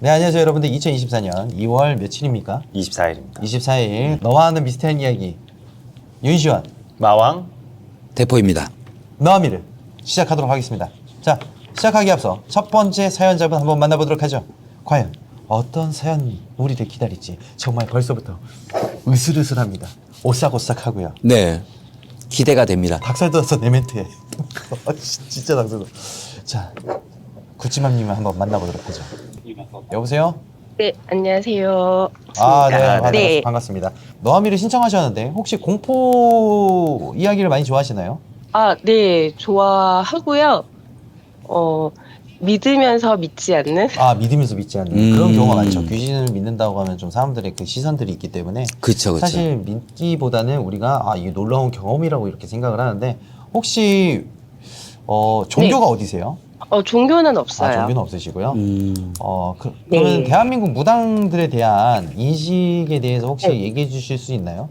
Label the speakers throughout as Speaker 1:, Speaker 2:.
Speaker 1: 네, 안녕하세요 여러분들. 2024년 2월 며칠입니까?
Speaker 2: 24일입니다.
Speaker 1: 24일 너와 하는 미스테리 이야기 윤시원
Speaker 2: 마왕
Speaker 3: 대포입니다.
Speaker 1: 너와미를 시작하도록 하겠습니다. 자, 시작하기 앞서 첫 번째 사연자분 한번 만나보도록 하죠. 과연 어떤 사연이 우리를 기다릴지 정말 벌써부터 으슬으슬합니다. 오싹오싹하고요.
Speaker 3: 네, 기대가 됩니다.
Speaker 1: 닭살 돋아서 내 멘트에 진짜 닭살 돋아. 자, 구찌맘님을 한번 만나보도록 하죠. 여보세요?
Speaker 4: 네, 안녕하세요.
Speaker 1: 네, 반갑습니다. 너와미를 신청하셨는데 혹시 공포 이야기를 많이 좋아하시나요?
Speaker 4: 아, 네, 좋아하고요. 믿으면서 믿지 않는?
Speaker 1: 아, 믿으면서 믿지 않는 그런 경우가 많죠. 귀신을 믿는다고 하면 좀 사람들의 그 시선들이 있기 때문에
Speaker 3: 그쵸.
Speaker 1: 사실 믿기보다는 우리가 이게 놀라운 경험이라고 이렇게 생각을 하는데 혹시 종교가 어디세요?
Speaker 4: 종교는 없어요.
Speaker 1: 종교는 없으시고요.
Speaker 4: 네.
Speaker 1: 그러면 대한민국 무당들에 대한 인식에 대해서 혹시
Speaker 4: 네.
Speaker 1: 얘기해 주실 수 있나요?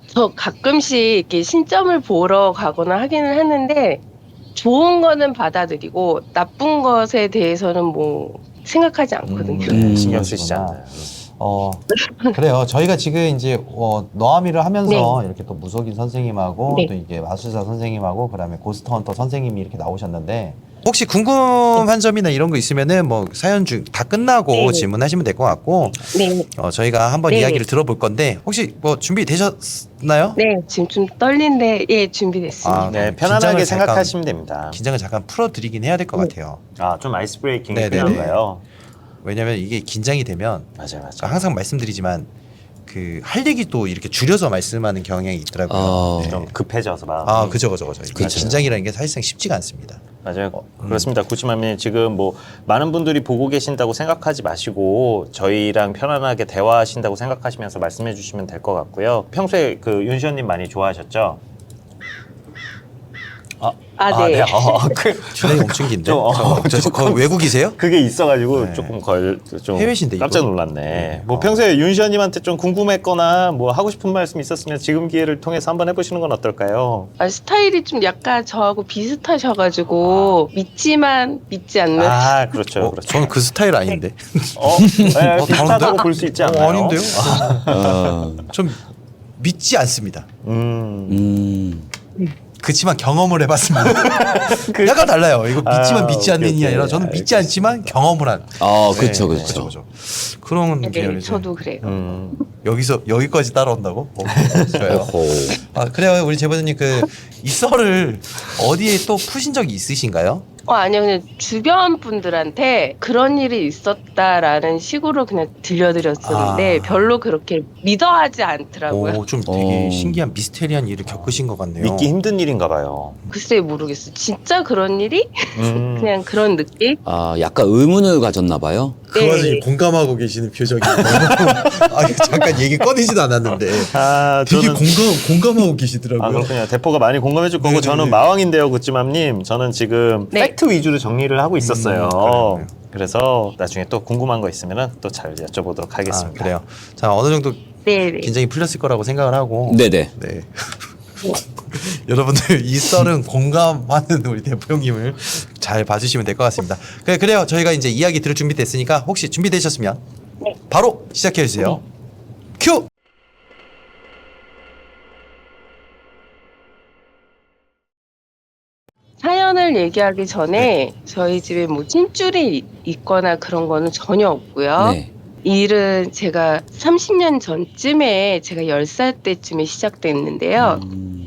Speaker 4: 저 가끔씩 이렇게 신점을 보러 가거나 하기는 하는데, 좋은 거는 받아들이고, 나쁜 것에 대해서는 뭐, 생각하지 않거든요.
Speaker 2: 신경 쓰시지
Speaker 1: 그러시구나.
Speaker 2: 않나요?
Speaker 1: 그래요. 저희가 지금 이제 너와미를 하면서
Speaker 4: 네.
Speaker 1: 이렇게 또 무속인 선생님하고
Speaker 4: 네.
Speaker 1: 또 이게 마술사 선생님하고 그다음에 고스트 헌터 선생님이 이렇게 나오셨는데 혹시 궁금한 점이나 이런 거 있으면은 뭐 사연 중 다 끝나고
Speaker 4: 네.
Speaker 1: 질문하시면 될 것 같고
Speaker 4: 네.
Speaker 1: 저희가 한번
Speaker 4: 네.
Speaker 1: 이야기를 들어볼 건데 혹시 뭐 준비 되셨나요?
Speaker 4: 네, 지금 좀 떨린데, 예, 준비됐습니다.
Speaker 1: 아,
Speaker 2: 네,
Speaker 1: 긴장을
Speaker 2: 편안하게
Speaker 1: 잠깐-
Speaker 2: 생각하시면 됩니다.
Speaker 1: 긴장을 잠깐 풀어드리긴 해야 될 것 같아요.
Speaker 2: 좀 아이스 브레이킹이
Speaker 1: 네네네.
Speaker 2: 필요한가요?
Speaker 1: 왜냐면 이게 긴장이 되면
Speaker 2: 맞아요.
Speaker 1: 항상 말씀드리지만 그 할 얘기 또 이렇게 줄여서 말씀하는 경향이 있더라고요. 네.
Speaker 2: 좀 급해져서 막.
Speaker 1: 그죠. 이게 긴장이라는 게 사실상 쉽지가 않습니다.
Speaker 2: 맞아요. 그렇습니다. 구치맘님 지금 뭐 많은 분들이 보고 계신다고 생각하지 마시고 저희랑 편안하게 대화하신다고 생각하시면서 말씀해 주시면 될 것 같고요. 평소에 그 윤시원님 많이 좋아하셨죠?
Speaker 4: 네.
Speaker 1: 주량이 엄청 긴데.
Speaker 2: 좀,
Speaker 1: 거 외국이세요?
Speaker 2: 그게 있어가지고
Speaker 1: 네.
Speaker 2: 좀
Speaker 1: 해외신데, 이거?
Speaker 2: 깜짝 놀랐네. 뭐 평소에 윤시원님한테 좀 궁금했거나 뭐 하고 싶은 말씀 있었으면 지금 기회를 통해서 한번 해보시는 건 어떨까요?
Speaker 4: 스타일이 좀 약간 저하고 비슷하셔가지고, 믿지만 믿지 않는?
Speaker 2: 그렇죠.
Speaker 1: 저는 그 스타일 아닌데.
Speaker 2: 네, 비슷하다고 볼 수 있지 않나요?
Speaker 1: 아닌데요?
Speaker 3: 어,
Speaker 1: 좀 믿지 않습니다.
Speaker 3: 음,
Speaker 1: 그치만 경험을 해봤습니다. 약간 달라요. 이거 믿지만 믿지 않는 이 아니라 저는 믿지 않지만 경험을 한.
Speaker 3: 그쵸.
Speaker 1: 그죠. 그런
Speaker 4: 네,
Speaker 1: 계열이죠.
Speaker 4: 저도 그래요.
Speaker 1: 여기까지 따라온다고? 좋아요.
Speaker 3: 오호.
Speaker 1: 그래요. 우리 제보자님 이 썰을 어디에 또 푸신 적이 있으신가요?
Speaker 4: 아니요, 그냥 주변 분들한테 그런 일이 있었다라는 식으로 그냥 들려드렸었는데 별로 그렇게 믿어하지 않더라고요.
Speaker 1: 좀 되게 신기한 미스테리한 일을 겪으신 것 같네요.
Speaker 2: 믿기 힘든 일인가 봐요.
Speaker 4: 글쎄 모르겠어요. 진짜 그런 일이? 그냥 그런 느낌?
Speaker 3: 약간 의문을 가졌나 봐요.
Speaker 1: 그 와중에 공감하고 계시는 표정이 잠깐 얘기 꺼내지도 않았는데 되게
Speaker 2: 저는
Speaker 1: 공감하고 계시더라고요.
Speaker 2: 그렇군요. 대포가 많이 공감해 줄 거고
Speaker 1: 네네네.
Speaker 2: 저는 마왕인데요, 구찌맘님. 저는 지금
Speaker 4: 네.
Speaker 2: 팩트 위주로 정리를 하고 있었어요.
Speaker 1: 그래요.
Speaker 2: 그래서 나중에 또 궁금한 거 있으면 또 잘 여쭤보도록 하겠습니다.
Speaker 1: 그래요. 자, 어느 정도
Speaker 4: 네.
Speaker 1: 긴장이 풀렸을 거라고 생각을 하고
Speaker 3: 네네.
Speaker 1: 네. 여러분들 이 썰은 공감하는 우리 대표 형님을 잘 봐주시면 될 것 같습니다. 그래요. 저희가 이제 이야기 들을 준비 됐으니까 혹시 준비되셨으면
Speaker 4: 네.
Speaker 1: 바로 시작해 주세요. 큐.
Speaker 4: 사연을 얘기하기 전에 저희 집에 뭐 찐줄이 있거나 그런 거는 전혀 없고요.
Speaker 3: 네.
Speaker 4: 이 일은 제가 30년 전쯤에 제가 10살 때쯤에 시작됐는데요.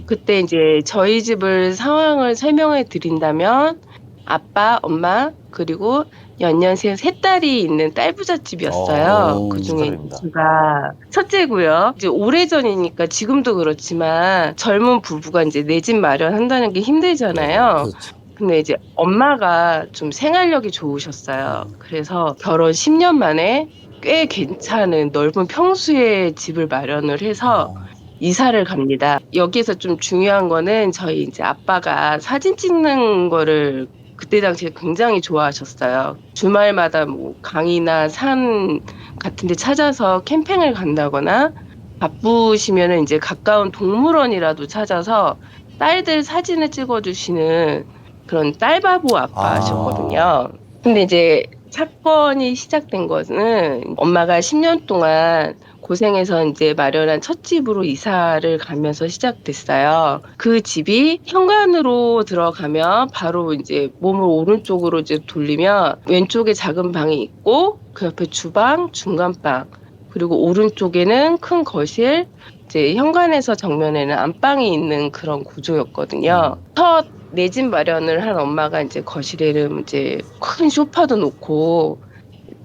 Speaker 4: 그때 이제 저희 집을 상황을 설명해 드린다면 아빠, 엄마, 그리고 연년생 세 딸이 있는 딸부잣집이었어요.
Speaker 3: 오,
Speaker 4: 그중에
Speaker 2: 축하드립니다.
Speaker 4: 제가 첫째고요. 이제 오래전이니까 지금도 그렇지만 젊은 부부가 이제 내 집 마련한다는 게 힘들잖아요.
Speaker 3: 그렇죠.
Speaker 4: 근데 이제 엄마가 좀 생활력이 좋으셨어요. 그래서 결혼 10년 만에 꽤 괜찮은 넓은 평수의 집을 마련을 해서 이사를 갑니다. 여기에서 좀 중요한 거는 저희 이제 아빠가 사진 찍는 거를 그때 당시에 굉장히 좋아하셨어요. 주말마다 뭐 강이나 산 같은 데 찾아서 캠핑을 간다거나 바쁘시면은 이제 가까운 동물원이라도 찾아서 딸들 사진을 찍어주시는 그런 딸바보 아빠셨거든요. 근데 이제 사건이 시작된 거는 엄마가 10년 동안 고생해서 이제 마련한 첫 집으로 이사를 가면서 시작됐어요. 그 집이 현관으로 들어가면 바로 이제 몸을 오른쪽으로 이제 돌리면 왼쪽에 작은 방이 있고 그 옆에 주방, 중간방, 그리고 오른쪽에는 큰 거실, 이제 현관에서 정면에는 안방이 있는 그런 구조였거든요. 첫 내 집 마련을 한 엄마가 이제 거실에는 이제 큰 소파도 놓고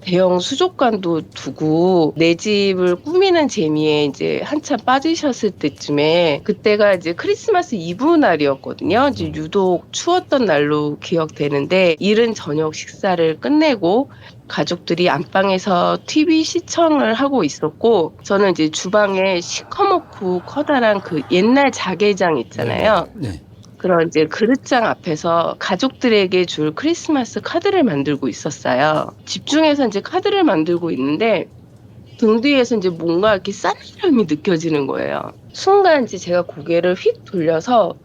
Speaker 4: 대형 수족관도 두고 내 집을 꾸미는 재미에 이제 한참 빠지셨을 때쯤에 그때가 이제 크리스마스 이브 날이었거든요. 이제 유독 추웠던 날로 기억되는데 이른 저녁 식사를 끝내고 가족들이 안방에서 TV 시청을 하고 있었고 저는 이제 주방에 시커멓고 커다란 그 옛날 자개장 있잖아요.
Speaker 3: 네.
Speaker 4: 그런 이제 그릇장 앞에서 가족들에게 줄 크리스마스 카드를 만들고 있었어요. 집중해서 이제 카드를 만들고 있는데 등 뒤에서 이제 뭔가 이렇게 싸늘함이 느껴지는 거예요. 순간 이제 제가 고개를 휙 돌려서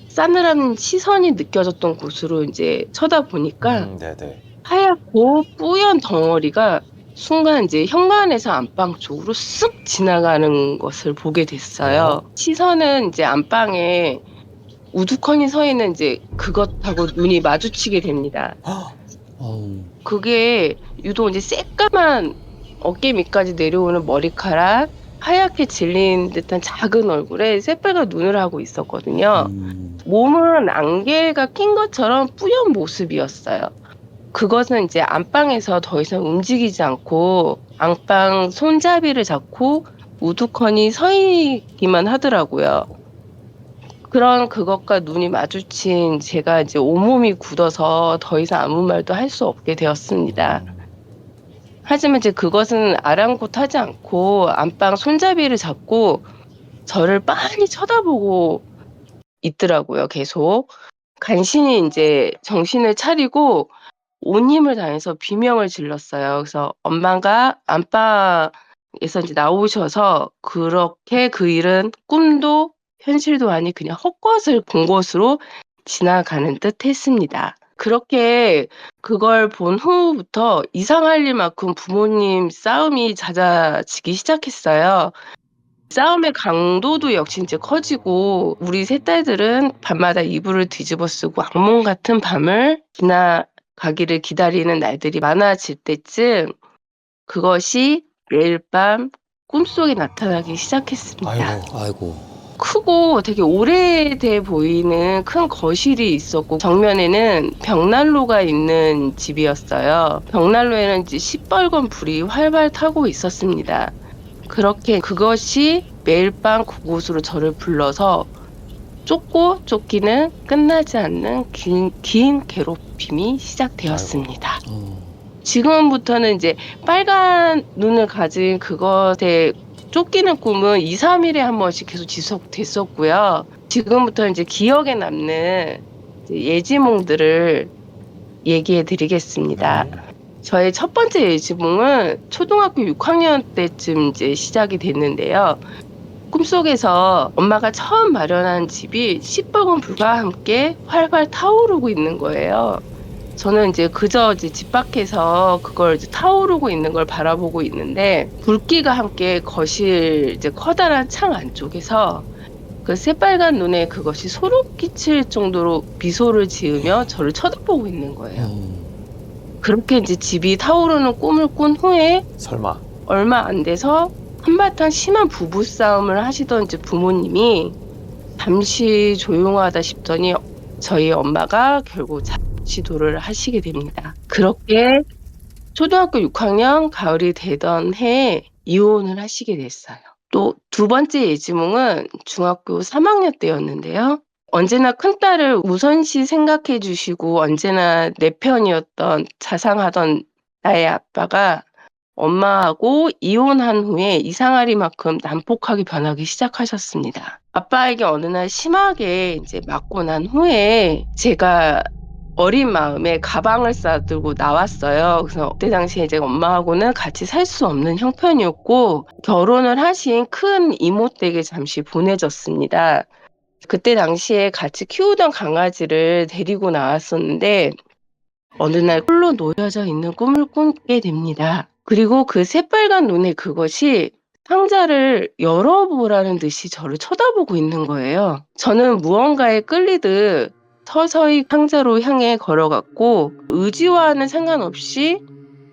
Speaker 4: 싸늘한 시선이 느껴졌던 곳으로 이제 쳐다보니까
Speaker 2: 네네.
Speaker 4: 하얗고 뿌연 덩어리가 순간 이제 현관에서 안방 쪽으로 쓱 지나가는 것을 보게 됐어요. 시선은 이제 안방에 우두커니 서 있는 이제 그것하고 눈이 마주치게 됩니다.
Speaker 3: 어우.
Speaker 4: 그게 유독 이제 새까만 어깨 밑까지 내려오는 머리카락, 하얗게 질린 듯한 작은 얼굴에 새빨간 눈을 하고 있었거든요. 몸은 안개가 낀 것처럼 뿌연 모습이었어요. 그것은 이제 안방에서 더 이상 움직이지 않고 안방 손잡이를 잡고 우두커니 서 있기만 하더라고요. 그런 그것과 눈이 마주친 제가 이제 온몸이 굳어서 더 이상 아무 말도 할 수 없게 되었습니다. 하지만 이제 그것은 아랑곳하지 않고 안방 손잡이를 잡고 저를 빤히 쳐다보고 있더라고요, 계속. 간신히 이제 정신을 차리고 온 힘을 다해서 비명을 질렀어요. 그래서 엄마가 안방에서 이제 나오셔서 그렇게 그 일은 꿈도 현실도 아닌 그냥 헛것을 본 것으로 지나가는 듯 했습니다. 그렇게 그걸 본 후부터 이상할 일만큼 부모님 싸움이 잦아지기 시작했어요. 싸움의 강도도 역시 이제 커지고 우리 세 딸들은 밤마다 이불을 뒤집어 쓰고 악몽 같은 밤을 지나가기를 기다리는 날들이 많아질 때쯤 그것이 매일 밤 꿈속에 나타나기 시작했습니다.
Speaker 3: 아이고.
Speaker 4: 크고 되게 오래돼 보이는 큰 거실이 있었고 정면에는 벽난로가 있는 집이었어요. 벽난로에는 이제 시뻘건 불이 활활 타고 있었습니다. 그렇게 그것이 매일 밤 그곳으로 저를 불러서 쫓고 쫓기는 끝나지 않는 긴 괴롭힘이 시작되었습니다. 지금부터는 이제 빨간 눈을 가진 그것에 쫓기는 꿈은 2, 3일에 한 번씩 계속 지속됐었고요. 지금부터 이제 기억에 남는 예지몽들을 얘기해 드리겠습니다. 저의 첫 번째 예지몽은 초등학교 6학년 때쯤 이제 시작이 됐는데요. 꿈속에서 엄마가 처음 마련한 집이 시뻘건 불과 함께 활활 타오르고 있는 거예요. 저는 이제 그저 이제 집 밖에서 그걸 이제 타오르고 있는 걸 바라보고 있는데 불기가 함께 거실 이제 커다란 창 안쪽에서 그 새빨간 눈에 그것이 소름 끼칠 정도로 미소를 지으며 저를 쳐다보고 있는 거예요. 그렇게 이제 집이 타오르는 꿈을 꾼 후에
Speaker 2: 설마.
Speaker 4: 얼마 안 돼서 한바탕 심한 부부싸움을 하시던 이제 부모님이 잠시 조용하다 싶더니 저희 엄마가 결국 시도를 하시게 됩니다. 그렇게 초등학교 6학년 가을이 되던 해에 이혼을 하시게 됐어요. 또 두 번째 예지몽은 중학교 3학년 때였는데요. 언제나 큰딸을 우선시 생각해 주시고 언제나 내 편이었던 자상하던 나의 아빠가 엄마하고 이혼한 후에 이상하리만큼 난폭하게 변하기 시작하셨습니다. 아빠에게 어느 날 심하게 이제 맞고 난 후에 제가 어린 마음에 가방을 싸들고 나왔어요. 그래서 그때 당시에 이제 엄마하고는 같이 살 수 없는 형편이었고 결혼을 하신 큰 이모 댁에 잠시 보내졌습니다. 그때 당시에 같이 키우던 강아지를 데리고 나왔었는데 어느 날 홀로 놓여져 있는 꿈을 꾸게 됩니다. 그리고 그 새빨간 눈에 그것이 상자를 열어보라는 듯이 저를 쳐다보고 있는 거예요. 저는 무언가에 끌리듯 서서히 상자로 향해 걸어갔고 의지와는 상관없이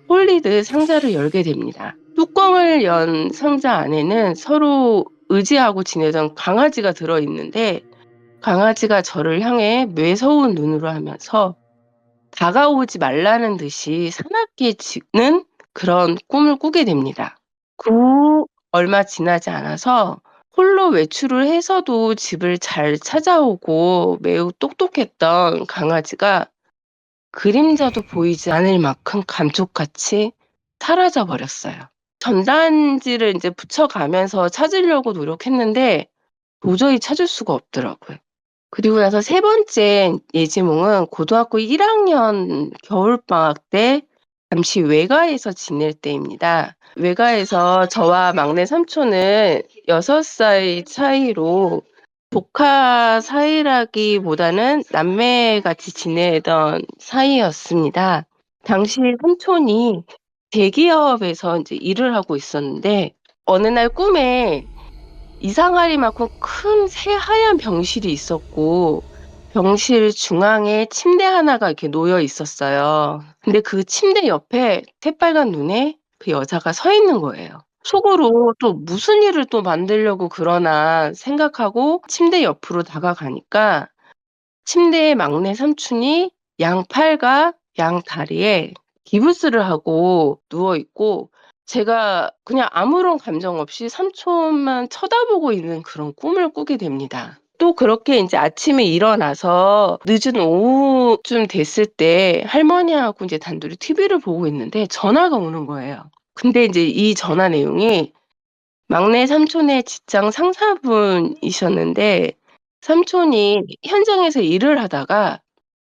Speaker 4: 홀리듯 상자를 열게 됩니다. 뚜껑을 연 상자 안에는 서로 의지하고 지내던 강아지가 들어있는데 강아지가 저를 향해 매서운 눈으로 하면서 다가오지 말라는 듯이 사납게 짖는 그런 꿈을 꾸게 됩니다. 그 후 얼마 지나지 않아서 홀로 외출을 해서도 집을 잘 찾아오고 매우 똑똑했던 강아지가 그림자도 보이지 않을 만큼 감쪽같이 사라져 버렸어요. 전단지를 인제 붙여가면서 찾으려고 노력했는데 도저히 찾을 수가 없더라고요. 그리고 나서 세 번째 예지몽은 고등학교 1 학년 겨울방학 때 잠시 외가에서 지낼 때입니다. 외가에서 저와 막내 삼촌은 6 살 차이로 조카 사이라기보다는 남매같이 지내던 사이였습니다. 당시 삼촌이 대기업에서 인제 일을 하고 있었는데 어느 날 꿈에 이상하리만큼 큰 새하얀 병실이 있었고 병실 중앙에 침대 하나가 이렇게 놓여 있었어요. 근데 그 침대 옆에 새빨간 눈에 그 여자가 서 있는 거예요. 속으로 '또 무슨 일을 또 만들려고 그러나.' 생각하고 침대 옆으로 다가가니까 침대에 막내 삼촌이 양팔과 양다리에 기부스를 하고 누워 있고 제가 그냥 아무런 감정 없이 삼촌만 쳐다보고 있는 그런 꿈을 꾸게 됩니다. 또 그렇게 인제 아침에 일어나서 늦은 오후쯤 됐을 때 할머니하고 인제 단둘이 TV를 보고 있는데 전화가 오는 거예요. 근데 인제 이 전화 내용이 막내 삼촌의 직장 상사분이셨는데 삼촌이 현장에서 일을 하다가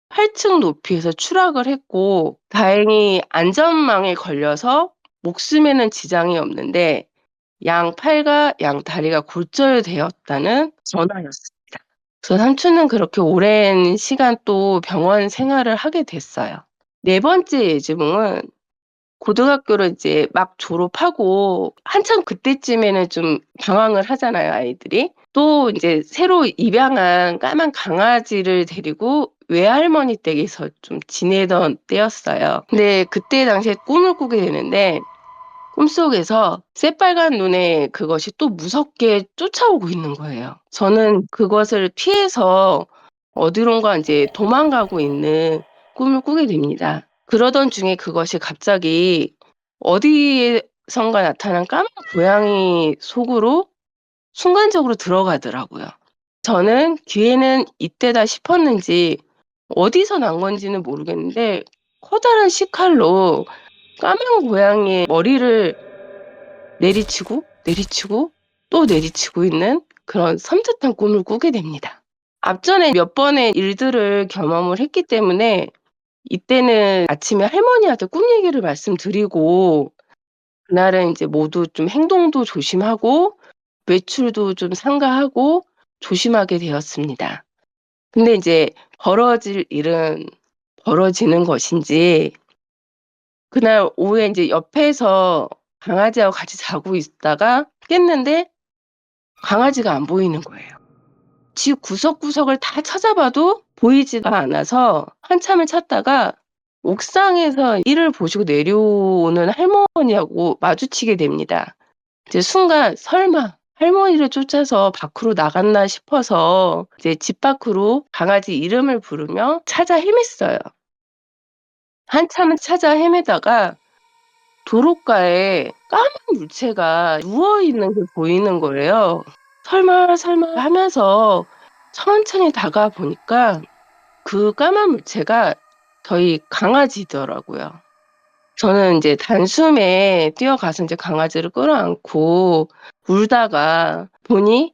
Speaker 4: 8층 높이에서 추락을 했고 다행히 안전망에 걸려서 목숨에는 지장이 없는데 양팔과 양다리가 골절되었다는 전화였습니다. 그래서 삼촌은 그렇게 오랜 시간 또 병원 생활을 하게 됐어요. 네 번째 예지몽은 고등학교를 이제 막 졸업하고 한참 그때쯤에는 좀 방황을 하잖아요, 아이들이. 또 인제 새로 입양한 까만 강아지를 데리고 외할머니 댁에서 좀 지내던 때였어요. 근데 그때 당시에 꿈을 꾸게 되는데 꿈속에서 새빨간 눈에 그것이 또 무섭게 쫓아오고 있는 거예요. 저는 그것을 피해서 어디론가 인제 도망가고 있는 꿈을 꾸게 됩니다. 그러던 중에 그것이 갑자기 어디선가 나타난 까만 고양이 속으로 순간적으로 들어가더라고요. 저는 기회는 이때다 싶었는지 어디서 난 건지는 모르겠는데 커다란 식칼로 까만 고양이의 머리를 내리치고, 내리치고 또 내리치고 있는 그런 섬찟한 꿈을 꾸게 됩니다. 앞전에 몇 번의 일들을 경험을 했기 때문에 이때는 아침에 할머니한테 꿈 얘기를 말씀드리고 그날은 인제 모두 좀 행동도 조심하고 외출도 좀 삼가하고 조심하게 되었습니다. 근데 인제 벌어질 일은 벌어지는 것인지 그날 오후에 인제 옆에서 강아지하고 같이 자고 있다가 깼는데 강아지가 안 보이는 거예요. 집 구석구석을 다 찾아봐도 보이지가 않아서 한참을 찾다가 옥상에서 일을 보시고 내려오는 할머니하고 마주치게 됩니다. 이제 순간 '설마 할머니를 쫓아서 밖으로 나갔나?' 싶어서 이제 집 밖으로 강아지 이름을 부르며 찾아 헤맸어요. 한참을 찾아 헤매다가 도로가에 까만 물체가 누워 있는 게 보이는 거예요. '설마, 설마.' 하면서 천천히 다가와 보니까 그 까만 물체가 저희 강아지더라고요. 저는 이제 단숨에 뛰어가서 이제 강아지를 끌어안고 울다가 보니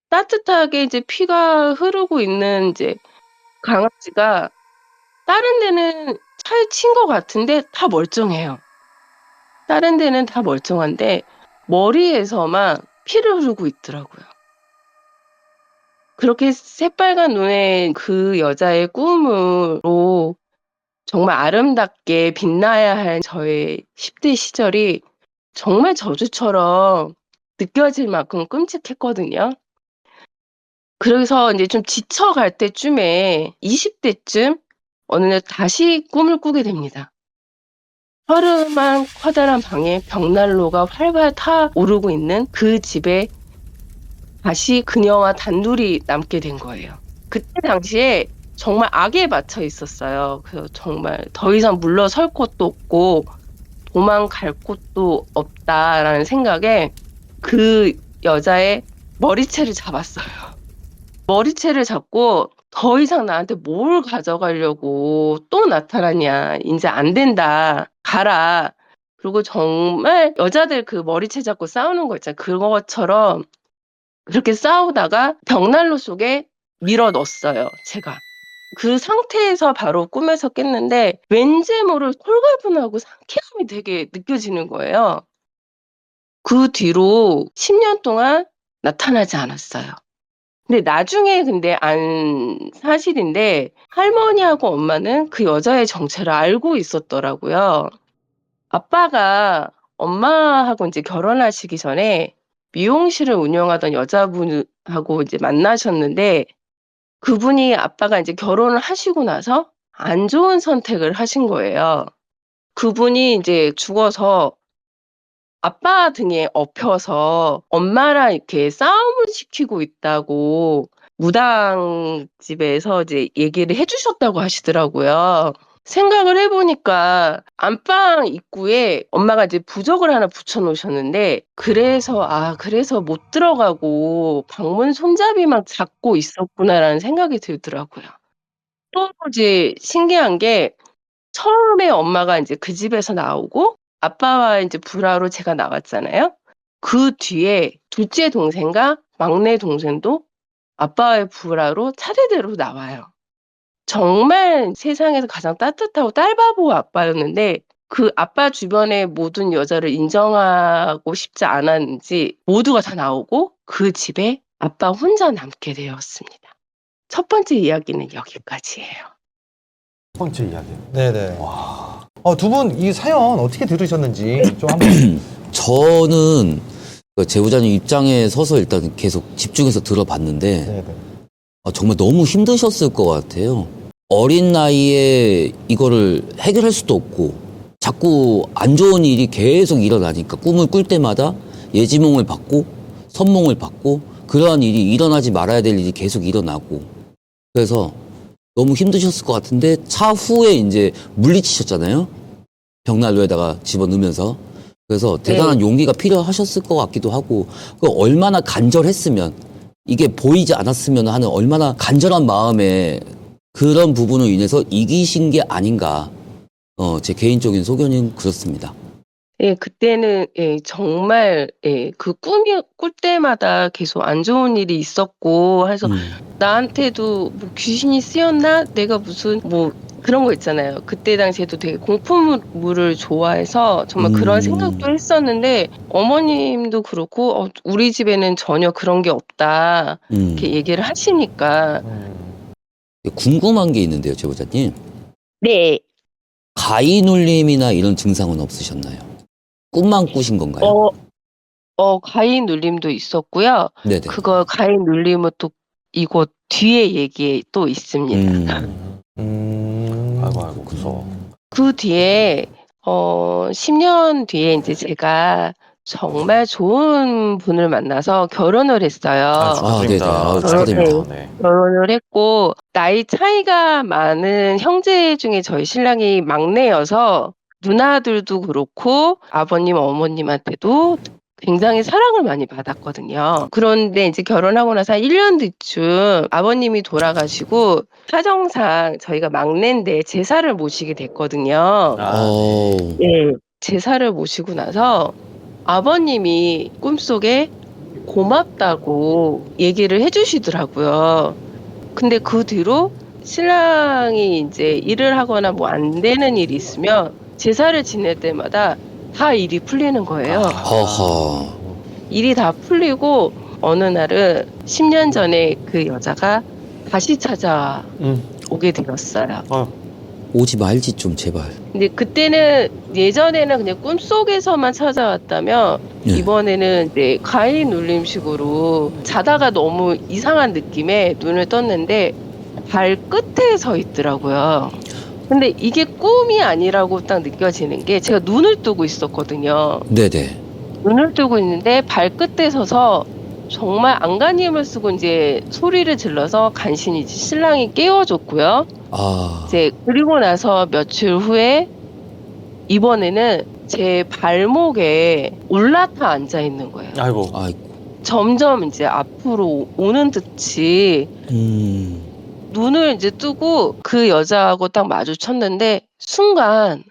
Speaker 4: 따뜻하게 이제 피가 흐르고 있는 이제 강아지가 다른 데는 차에 친 것 같은데 다 멀쩡해요. 다른 데는 다 멀쩡한데 머리에서만 피를 흐르고 있더라고요. 그렇게 새빨간 눈의 그 여자의 꿈으로 정말 아름답게 빛나야 할 저의 10대 시절이 정말 저주처럼 느껴질 만큼 끔찍했거든요. 그래서 이제 좀 지쳐갈 때쯤에 20대쯤 어느 날 다시 꿈을 꾸게 됩니다. 허름한 커다란 방에 벽난로가 활활 타오르고 있는 그 집에 다시 그녀와 단둘이 남게 된 거예요. 그때 당시에 정말 악에 맞춰 있었어요. 그래서 정말 더 이상 물러설 곳도 없고 도망갈 곳도 없다라는 생각에 그 여자의 머리채를 잡았어요. 머리채를 잡고 더 이상 나한테 뭘 가져가려고 또 나타나냐. 이제 안 된다. 가라. 그리고 정말 여자들 그 머리채 잡고 싸우는 거 있잖아요. 그것처럼 그렇게 싸우다가 벽난로 속에 밀어 넣었어요, 제가. 그 상태에서 바로 꿈에서 깼는데 왠지 모를 홀가분하고 상쾌함이 되게 느껴지는 거예요. 그 뒤로 10년 동안 나타나지 않았어요. 근데 나중에 근데 안 사실인데 할머니하고 엄마는 그 여자의 정체를 알고 있었더라고요. 아빠가 엄마하고 이제 결혼하시기 전에 미용실을 운영하던 여자분하고 이제 만나셨는데 그분이 아빠가 이제 결혼을 하시고 나서 안 좋은 선택을 하신 거예요. 그분이 이제 죽어서 아빠 등에 업혀서 엄마랑 이렇게 싸움을 시키고 있다고 무당집에서 이제 얘기를 해 주셨다고 하시더라고요. 생각을 해 보니까 안방 입구에 엄마가 이제 부적을 하나 붙여 놓으셨는데 그래서 못 들어가고 방문 손잡이만 잡고 있었구나라는 생각이 들더라고요. 또 이제 신기한 게 처음에 엄마가 인제 그 집에서 나오고 아빠와 인제 불화로 제가 나왔잖아요. 그 뒤에 둘째 동생과 막내 동생도 아빠와의 불화로 차례대로 나와요. 정말 세상에서 가장 따뜻하고 딸바보 아빠였는데 그 아빠 주변의 모든 여자를 인정하고 싶지 않았는지 모두가 다 나오고 그 집에 아빠 혼자 남게 되었습니다. 첫 번째 이야기는 여기까지예요.
Speaker 1: 첫 번째 이야기요. 네네. 와. 두 분 이 사연 어떻게 들으셨는지 좀 한번.
Speaker 3: 저는 그 제보자님 입장에 서서 일단 계속 집중해서 들어봤는데
Speaker 1: 네네.
Speaker 3: 정말 너무 힘드셨을 것 같아요. 어린 나이에 이거를 해결할 수도 없고 자꾸 안 좋은 일이 계속 일어나니까 꿈을 꿀 때마다 예지몽을 받고 선몽을 받고 그러한 일이 일어나지 말아야 될 일이 계속 일어나고 그래서 너무 힘드셨을 것 같은데 차후에 이제 물리치셨잖아요. 벽난로에다가 집어넣으면서. 그래서 대단한 용기가 필요하셨을 것 같기도 하고 얼마나 간절했으면 이게 보이지 않았으면 하는 얼마나 간절한 마음에 그런 부분으로 인해서 이기신 게 아닌가. 제 개인적인 소견은 그렇습니다.
Speaker 4: 예, 그때는 정말 그 꿈이 꿀 때마다 계속 안 좋은 일이 있었고 해서 나한테도 뭐 귀신이 쓰였나? 내가 무슨 뭐 그런 거 있잖아요. 그때 당시에도 되게 공포물을 좋아해서 정말 그런 생각도 했었는데 어머님도 그렇고 우리 집에는 전혀 그런 게 없다 이렇게 얘기를 하시니까
Speaker 3: 궁금한 게 있는데요, 제보자님.
Speaker 4: 네.
Speaker 3: 가위 눌림이나 이런 증상은 없으셨나요? 꿈만 꾸신 건가요?
Speaker 4: 가위 눌림도 있었고요.
Speaker 3: 네네.
Speaker 4: 그거 가위 눌림은 또 이거 뒤에 얘기에 또 있습니다.
Speaker 2: 아이고 무서워.
Speaker 4: 그 뒤에 10년 뒤에 이제 제가 정말 좋은 분을 만나서 결혼을 했어요.
Speaker 2: 축하드립니다.
Speaker 3: 네네. 축하드립니다.
Speaker 2: 네.
Speaker 4: 결혼을 했고 나이 차이가 많은 형제 중에 저희 신랑이 막내여서 누나들도 그렇고 아버님 어머님한테도 굉장히 사랑을 많이 받았거든요. 그런데 이제 결혼하고 나서 한 1년 뒤쯤 아버님이 돌아가시고 사정상 저희가 막내인데 제사를 모시게 됐거든요.
Speaker 3: 어.
Speaker 4: 네, 제사를 모시고 나서 아버님이 꿈속에 고맙다고 얘기를 해주시더라고요. 근데 그 뒤로 신랑이 이제 일을 하거나 뭐 안 되는 일이 있으면 제사를 지낼 때마다 다 일이 풀리는 거예요.
Speaker 3: 허허.
Speaker 4: 일이 다 풀리고 어느 날은 10년 전에 그 여자가 다시 찾아오게 되었어요.
Speaker 3: 오지 말지 좀 제발.
Speaker 4: 근데 그때는 예전에는 그냥 꿈속에서만 찾아왔다면
Speaker 3: 네.
Speaker 4: 이번에는 이제 가위 눌림식으로 자다가 너무 이상한 느낌에 눈을 떴는데 발끝에 서 있더라고요. 근데 이게 꿈이 아니라고 딱 느껴지는 게 제가 눈을 뜨고 있었거든요.
Speaker 3: 네네.
Speaker 4: 눈을 뜨고 있는데 발끝에 서서 정말 안간힘을 쓰고 이제 소리를 질러서 간신히 이제 신랑이 깨워줬고요.
Speaker 3: 아.
Speaker 4: 이제 그리고 나서 며칠 후에 이번에는 제 발목에 올라타 앉아 있는 거예요.
Speaker 2: 아이고.
Speaker 3: 아이고.
Speaker 4: 점점 이제 앞으로 오는 듯이 눈을 이제 뜨고 그 여자하고 딱 마주쳤는데 순간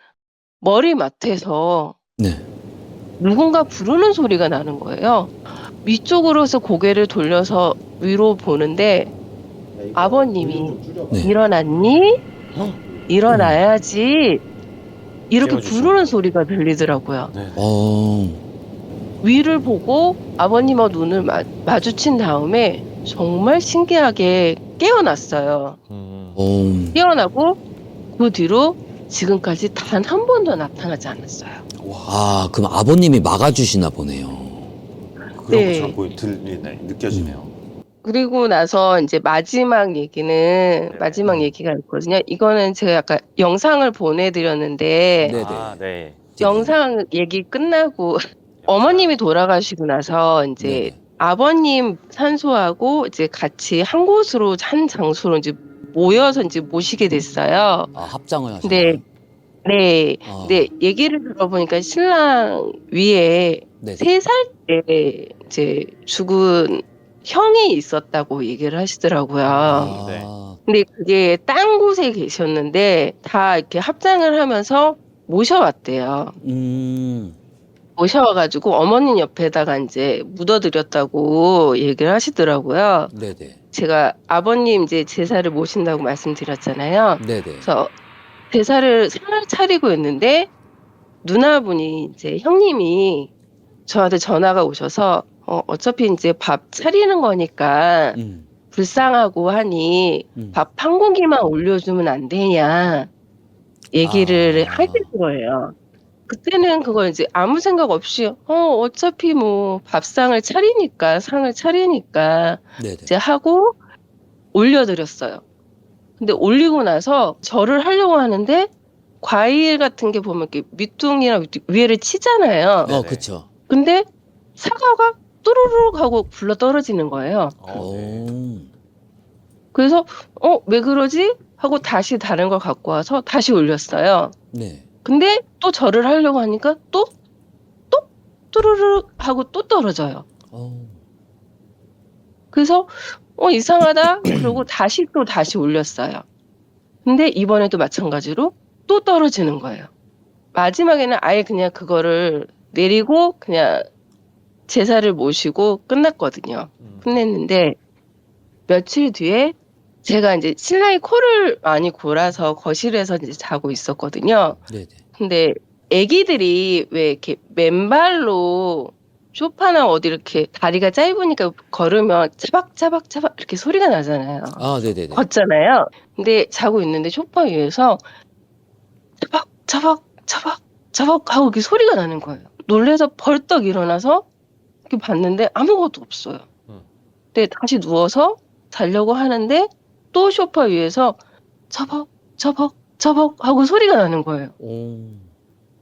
Speaker 4: 머리맡에서
Speaker 3: 네.
Speaker 4: 누군가 부르는 소리가 나는 거예요. 위쪽으로서 고개를 돌려서 위로 보는데 아버님이
Speaker 3: 네.
Speaker 4: 일어났니? 일어나야지. 이렇게
Speaker 2: 깨워주시는
Speaker 4: 부르는 소리가 들리더라고요.
Speaker 2: 네.
Speaker 4: 위를 보고 아버님과 눈을 마주친 다음에 정말 신기하게 깨어났어요. 깨어나고 그 뒤로 지금까지 단 한 번도 나타나지 않았어요.
Speaker 3: 아, 그럼 아버님이 막아주시나 보네요.
Speaker 2: 그런
Speaker 4: 네.
Speaker 2: 것처럼 들리네, 느껴지네요.
Speaker 4: 그리고 나서 이제 마지막 얘기가 있거든요. 이거는 제가 약간 영상을 보내드렸는데
Speaker 3: 네네.
Speaker 2: 아, 네.
Speaker 4: 영상 얘기 끝나고 어머님이 돌아가시고 나서 이제
Speaker 3: 네네.
Speaker 4: 아버님 산소하고 이제 같이 한 곳으로 한 장소로 이제 모여서 이제 모시게 됐어요.
Speaker 3: 아, 합장을 하셨나요?
Speaker 4: 근데 네.
Speaker 3: 아.
Speaker 4: 근데 얘기를 들어보니까 신랑 위에
Speaker 3: 네.
Speaker 4: 3살 때 이제 죽은 형이 있었다고 얘기를 하시더라고요.
Speaker 3: 아.
Speaker 4: 근데 그게 딴 곳에 계셨는데 다 이렇게 합장을 하면서 모셔왔대요. 모셔와가지고 어머님 옆에다가 이제 묻어드렸다고 얘기를 하시더라고요.
Speaker 3: 네네.
Speaker 4: 제가 아버님 이제 제사를 모신다고 말씀드렸잖아요.
Speaker 3: 네네.
Speaker 4: 그래서 제사를 상을 차리고 있는데 누나분이 이제 형님이 저한테 전화가 오셔서 어차피 이제 밥 차리는 거니까 불쌍하고 하니 밥 한 공기만 올려주면 안 되냐 얘기를
Speaker 3: 아.
Speaker 4: 하실 거예요. 그때는 그걸 이제 아무 생각 없이 어차피 뭐 밥상을 차리니까 상을 차리니까
Speaker 3: 네네.
Speaker 4: 이제 하고 올려드렸어요. 근데 올리고 나서 절을 하려고 하는데 과일 같은 게 보면 이렇게 밑둥이랑 위에를 치잖아요.
Speaker 2: 네네.
Speaker 3: 그쵸.
Speaker 4: 근데 사과가 또르륵 하고 굴러 떨어지는 거예요.
Speaker 2: 네.
Speaker 4: 그래서 왜 그러지? 하고 다시 다른 걸 갖고 와서 다시 올렸어요.
Speaker 3: 네.
Speaker 4: 근데 또 절을 하려고 하니까 또 또르륵 하고 또 떨어져요. 그래서 이상하다. 그러고 다시 올렸어요. 근데 이번에도 마찬가지로 또 떨어지는 거예요. 마지막에는 아예 그냥 그거를 내리고 그냥 제사를 모시고 끝났거든요. 끝냈는데 며칠 뒤에 제가 이제 신랑이 코를 많이 골아서 거실에서 이제 자고 있었거든요.
Speaker 3: 네네.
Speaker 4: 근데 애기들이 왜 이렇게 맨발로 소파나 어디 이렇게 다리가 짧으니까 걸으면 차박차박 이렇게 소리가 나잖아요.
Speaker 3: 아, 네네네.
Speaker 4: 걷잖아요. 근데 자고 있는데 소파 위에서 차박 하고 이렇게 소리가 나는 거예요. 놀래서 벌떡 일어나서 이렇게 봤는데 아무것도 없어요. 근데 다시 누워서 자려고 하는데 또 소파 위에서 차박 하고 소리가 나는 거예요.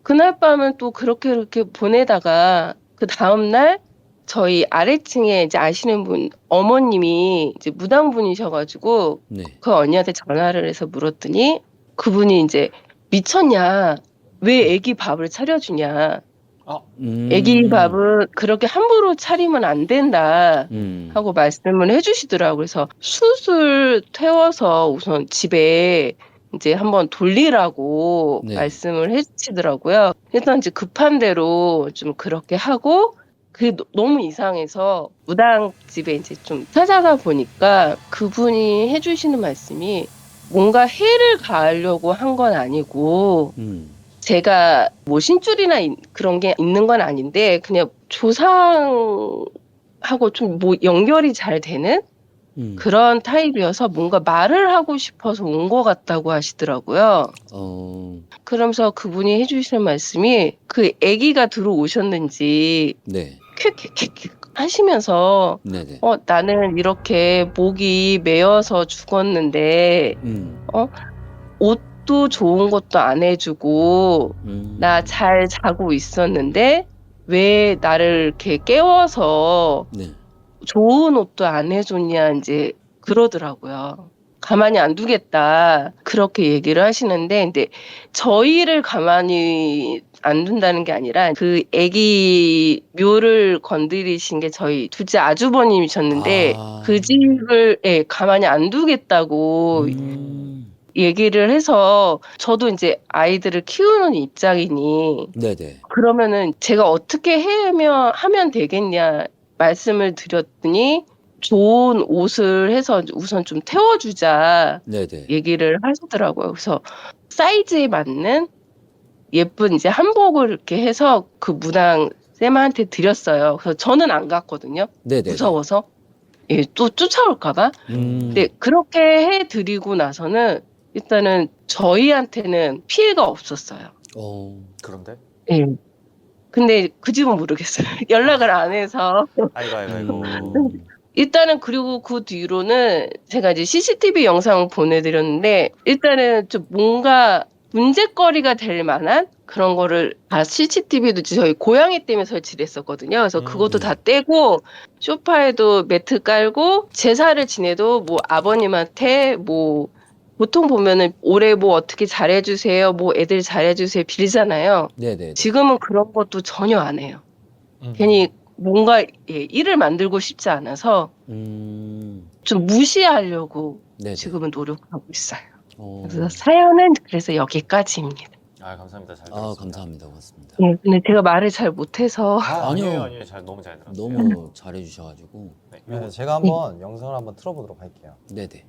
Speaker 4: 그날 밤은 또 그렇게 보내다가 그 다음날 저희 아래층에 이제 아시는 분 어머님이 이제 무당분이셔가지고
Speaker 3: 네.
Speaker 4: 그 언니한테 전화를 해서 물었더니 그분이 이제 미쳤냐 왜 애기 밥을 차려주냐 아기 밥은 그렇게 함부로 차리면 안 된다
Speaker 3: 음.
Speaker 4: 하고 말씀을 해주시더라고요. 그래서 숯을 태워서 우선 집에 이제 한번 돌리라고
Speaker 3: 네.
Speaker 4: 말씀을 해주시더라고요. 일단 이제 급한 대로 좀 그렇게 하고 그게 너무 이상해서 무당집에 이제 좀 찾아가 보니까 그분이 해주시는 말씀이 뭔가 해를 가하려고 한 건 아니고 제가 뭐 신줄이나 그런 게 있는 건 아닌데 그냥 조상하고 좀 뭐 연결이 잘 되는 그런 타입이어서 뭔가 말을 하고 싶어서 온 것 같다고 하시더라고요. 그러면서 그분이 해주시는 말씀이 그 아기가 들어오셨는지
Speaker 3: 네.
Speaker 4: 쾌쾌쾌쾌 하시면서
Speaker 3: 네네.
Speaker 4: 나는 이렇게 목이 메어서 죽었는데 옷도 좋은 것도 안 해주고 나 잘 자고 있었는데 왜 나를 이렇게 깨워서
Speaker 3: 네.
Speaker 4: 좋은 옷도 안 해줬냐 이제 그러더라고요. 가만히 안 두겠다 그렇게 얘기를 하시는데 근데 저희를 가만히 안 둔다는 게 아니라 그 아기 묘를 건드리신 게 저희 둘째 아주버님이셨는데 그 집을 가만히 안 두겠다고 얘기를 해서 저도 이제 아이들을 키우는 입장이니
Speaker 3: 네네.
Speaker 4: 그러면은 제가 어떻게 하면 되겠냐 말씀을 드렸더니 좋은 옷을 해서 우선 좀 태워주자
Speaker 3: 네네.
Speaker 4: 얘기를 하시더라고요. 그래서 사이즈에 맞는 예쁜 이제 한복을 이렇게 해서 그 무당 쌤한테 드렸어요. 그래서 저는 안 갔거든요.
Speaker 3: 네네.
Speaker 4: 무서워서. 예, 또 쫓아올까봐. 근데 그렇게 해드리고 나서는 일단은 저희한테는 피해가 없었어요.
Speaker 2: 그런데?
Speaker 4: 예. 근데 그 집은 모르겠어요. 연락을 안 해서.
Speaker 2: 아이고.
Speaker 4: 일단은 그리고 그 뒤로는 제가 이제 CCTV 영상을 보내드렸는데 일단은 좀 뭔가 문제거리가 될 만한 그런 거를 다 CCTV도 저희 고양이 때문에 설치를 했었거든요. 그래서 그것도 다 떼고 소파에도 매트 깔고 제사를 지내도 뭐 아버님한테 뭐 보통 보면은 올해 뭐 어떻게 잘해주세요, 뭐 애들 잘해주세요 빌잖아요.
Speaker 3: 네네.
Speaker 4: 지금은 그런 것도 전혀 안 해요. 괜히 뭔가 일을 만들고 싶지 않아서 좀 무시하려고
Speaker 3: 네네.
Speaker 4: 지금은 노력하고 있어요. 그래서 사연은 그래서 여기까지입니다.
Speaker 2: 감사합니다. 잘 들었습니다.
Speaker 3: 감사합니다. 고맙습니다.
Speaker 4: 네, 근데 제가 말을 잘 못해서
Speaker 3: 아니요.
Speaker 2: 아니에요. 너무 잘 들었어요.
Speaker 3: 너무 잘해주셔가지고.
Speaker 1: 네, 제가 한번 영상을 한번 틀어보도록 할게요.
Speaker 3: 네네.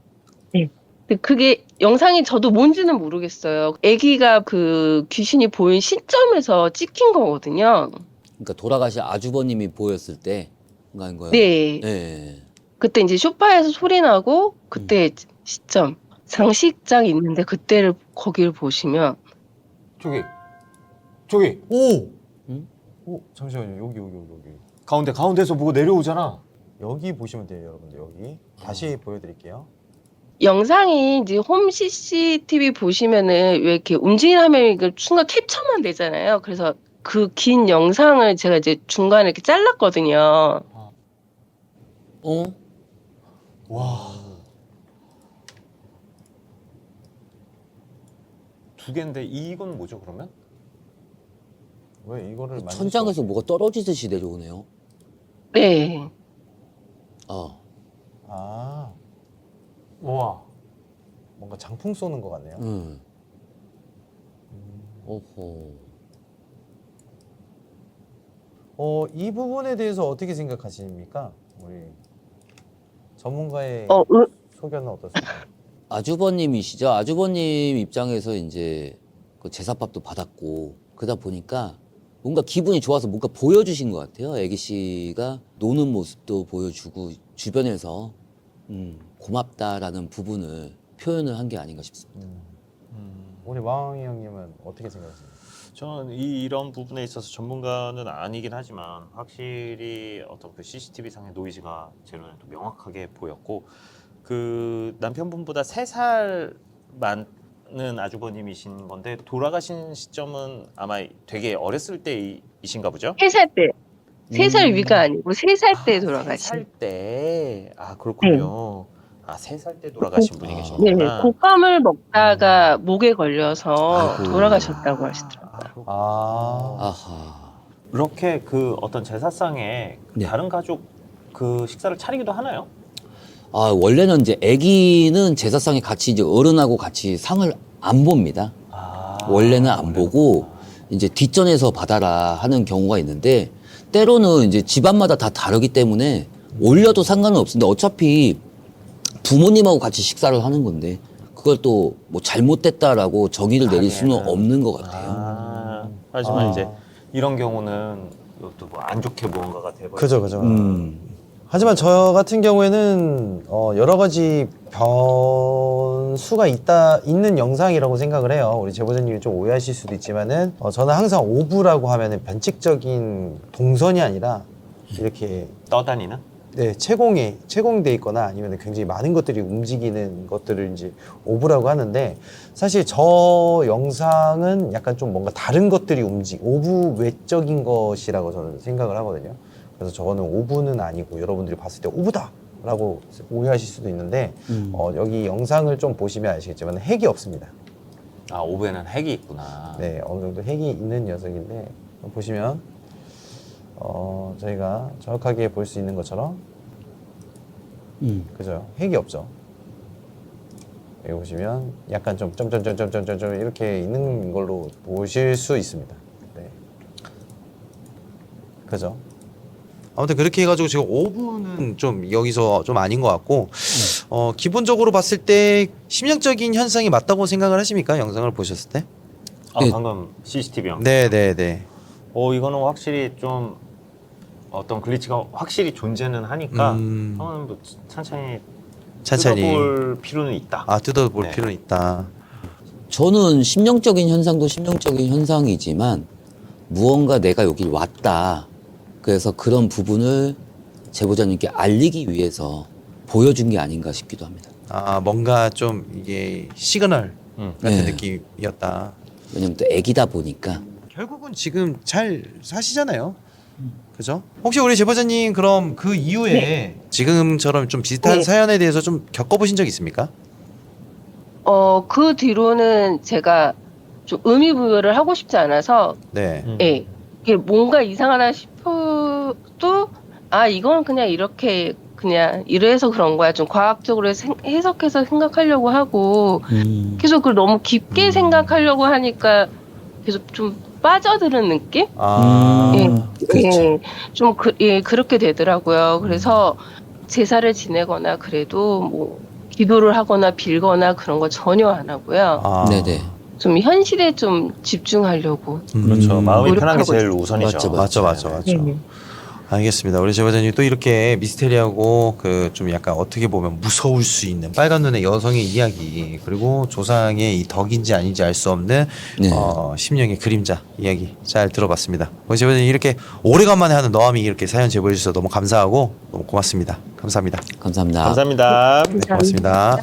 Speaker 4: 근데 그게 영상이 저도 뭔지는 모르겠어요. 아기가 그 귀신이 보인 시점에서 찍힌 거거든요.
Speaker 3: 그러니까 돌아가신 아주버님이 보였을 때 그런 거예요.
Speaker 4: 네.
Speaker 3: 네.
Speaker 4: 그때 이제 소파에서 소리 나고 그때 시점 장식장 있는데 그때를 거기를 보시면
Speaker 2: 저기.
Speaker 1: 오!
Speaker 3: 응?
Speaker 1: 오, 잠시만요. 여기.
Speaker 2: 가운데서 보고 내려오잖아.
Speaker 1: 여기 보시면 돼요, 여러분들. 여기. 다시 보여드릴게요.
Speaker 4: 영상이 이제 홈 CCTV 보시면은 왜 이렇게 움직이는 화면이 그 순간 캡처만 되잖아요. 그래서 그 긴 영상을 제가 이제 중간에 이렇게 잘랐거든요.
Speaker 2: 와. 두 개인데 이건 뭐죠 그러면?
Speaker 1: 왜 이거를 만질 수
Speaker 3: 천장에서 뭐가 떨어지듯이 내려오네요.
Speaker 4: 네.
Speaker 1: 아,
Speaker 2: 와.
Speaker 1: 뭔가 장풍 쏘는 것 같네요.
Speaker 3: 오호.
Speaker 1: 이 부분에 대해서 어떻게 생각하십니까? 우리 전문가의 소견은 어떻습니까?
Speaker 3: 아주버님이시죠? 아주버님 입장에서 이제 그 제사밥도 받았고 그러다 보니까 뭔가 기분이 좋아서 뭔가 보여주신 것 같아요. 애기 씨가 노는 모습도 보여주고 주변에서 고맙다라는 부분을 표현을 한 게 아닌가 싶습니다.
Speaker 1: 우리 마왕이 형님은 어떻게 생각하십니까?
Speaker 2: 저는 이런 부분에 있어서 전문가는 아니긴 하지만 확실히 어떤 그 CCTV 상의 노이즈가 제 눈에도 명확하게 보였고 그 남편분보다 3살 많은 아주버님이신 건데 돌아가신 시점은 아마 되게 어렸을 때이신가 보죠?
Speaker 4: 3살 때. 3살 위가 아니고 3살 때 돌아가신.
Speaker 2: 3살 때? 그렇군요. 3살 때 돌아가신 분이
Speaker 4: 네,
Speaker 2: 계시구나.
Speaker 4: 곶감을 먹다가 목에 걸려서
Speaker 3: 아이고.
Speaker 4: 돌아가셨다고 하시더라고요.
Speaker 1: 아,
Speaker 3: 아하.
Speaker 2: 이렇게 그 어떤 제사상에
Speaker 3: 네.
Speaker 2: 다른 가족 그 식사를 차리기도 하나요?
Speaker 3: 아, 원래는 이제 아기는 제사상에 같이 이제 어른하고 같이 상을 안 봅니다. 원래는 안 보고 이제 뒷전에서 받아라 하는 경우가 있는데 때로는 이제 집안마다 다 다르기 때문에 올려도 상관은 없는데 어차피 부모님하고 같이 식사를 하는 건데 그걸 또 뭐 잘못됐다라고 정의를 내릴 수는 없는 것 같아요.
Speaker 2: 하지만 이제 이런 경우는 또 뭐 안 좋게 무언가가 돼버리죠.
Speaker 1: 그죠. 하지만 저 같은 경우에는 여러 가지 변수가 있는 영상이라고 생각을 해요. 우리 제보자님이 좀 오해하실 수도 있지만은 저는 항상 오브라고 하면은 변칙적인 동선이 아니라 이렇게
Speaker 2: 떠다니는?
Speaker 1: 네, 채공돼 있거나 아니면 굉장히 많은 것들이 움직이는 것들을 이제 오브라고 하는데 사실 저 영상은 약간 좀 뭔가 다른 것들이 오브 외적인 것이라고 저는 생각을 하거든요. 그래서 저거는 오브는 아니고 여러분들이 봤을 때 오브다! 라고 오해하실 수도 있는데 여기 영상을 좀 보시면 아시겠지만 핵이 없습니다.
Speaker 2: 아, 오브에는 핵이 있구나.
Speaker 1: 네, 어느 정도 핵이 있는 녀석인데 보시면 저희가 정확하게 볼 수 있는 것처럼 그죠? 핵이 없죠. 여기 보시면 약간 좀 점점점점점점 이렇게 있는 걸로 보실 수 있습니다. 네. 그죠? 아무튼 그렇게 해가지고 지금 5분은 좀 여기서 좀 아닌 것 같고 기본적으로 봤을 때 심리적인 현상이 맞다고 생각을 하십니까? 영상을 보셨을 때?
Speaker 2: 아,
Speaker 3: 네.
Speaker 2: 방금 CCTV 영상.
Speaker 1: 네네네.
Speaker 2: 이거는 확실히 좀 어떤 글리치가 확실히 존재는 하니까 형은 뭐 천천히 뜯어볼 필요는 있다.
Speaker 1: 뜯어볼
Speaker 2: 네.
Speaker 1: 필요는 있다.
Speaker 3: 저는 심령적인 현상도 심령적인 현상이지만 무언가 내가 여기 왔다. 그래서 그런 부분을 제보자님께 알리기 위해서 보여준 게 아닌가 싶기도 합니다.
Speaker 1: 뭔가 좀 이게 시그널 같은
Speaker 3: 네.
Speaker 1: 느낌이었다.
Speaker 3: 왜냐면 또 애기다 보니까.
Speaker 1: 결국은 지금 잘 사시잖아요. 그죠? 혹시 우리 제보자님 그럼 그 이후에 지금처럼 좀 비슷한
Speaker 4: 네.
Speaker 1: 사연에 대해서 좀 겪어보신 적 있습니까?
Speaker 4: 그 뒤로는 제가 좀 의미 부여를 하고 싶지 않아서
Speaker 1: 네.
Speaker 4: 예. 이게 뭔가 이상하다 싶어도 이건 그냥 이렇게 그냥 이래서 그런 거야. 좀 과학적으로 해석해서 생각하려고 하고 계속 그걸 너무 깊게 생각하려고 하니까 계속 좀 빠져드는 느낌?
Speaker 3: 그렇죠.
Speaker 4: 좀 그렇게 되더라고요. 그래서 제사를 지내거나 그래도 뭐 기도를 하거나 빌거나 그런 거 전혀 안 하고요.
Speaker 3: 네네.
Speaker 4: 좀 현실에 좀 집중하려고.
Speaker 2: 그렇죠. 마음이 편한 게
Speaker 4: 노력하고
Speaker 2: 제일 우선이죠.
Speaker 3: 맞죠.
Speaker 4: 네.
Speaker 1: 알겠습니다. 우리 제보자님 또 이렇게 미스테리하고 그 좀 약간 어떻게 보면 무서울 수 있는 빨간 눈의 여성의 이야기 그리고 조상의 이 덕인지 아닌지 알 수 없는
Speaker 3: 네.
Speaker 1: 심령의 그림자 이야기 잘 들어봤습니다. 우리 제보자님 이렇게 오래간만에 하는 너함이 이렇게 사연 제보해 주셔서 너무 감사하고 너무 고맙습니다. 감사합니다.
Speaker 3: 감사합니다.
Speaker 2: 감사합니다.
Speaker 1: 네, 고맙습니다.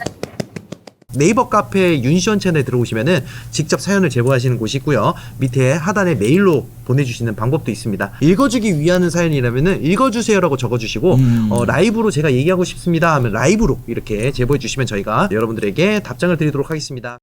Speaker 1: 네이버 카페 윤시원 채널에 들어오시면은 직접 사연을 제보하시는 곳이 있고요. 밑에 하단에 메일로 보내주시는 방법도 있습니다. 읽어주기 위한 사연이라면은 읽어주세요라고 적어주시고 라이브로 제가 얘기하고 싶습니다 하면 라이브로 이렇게 제보해 주시면 저희가 여러분들에게 답장을 드리도록 하겠습니다.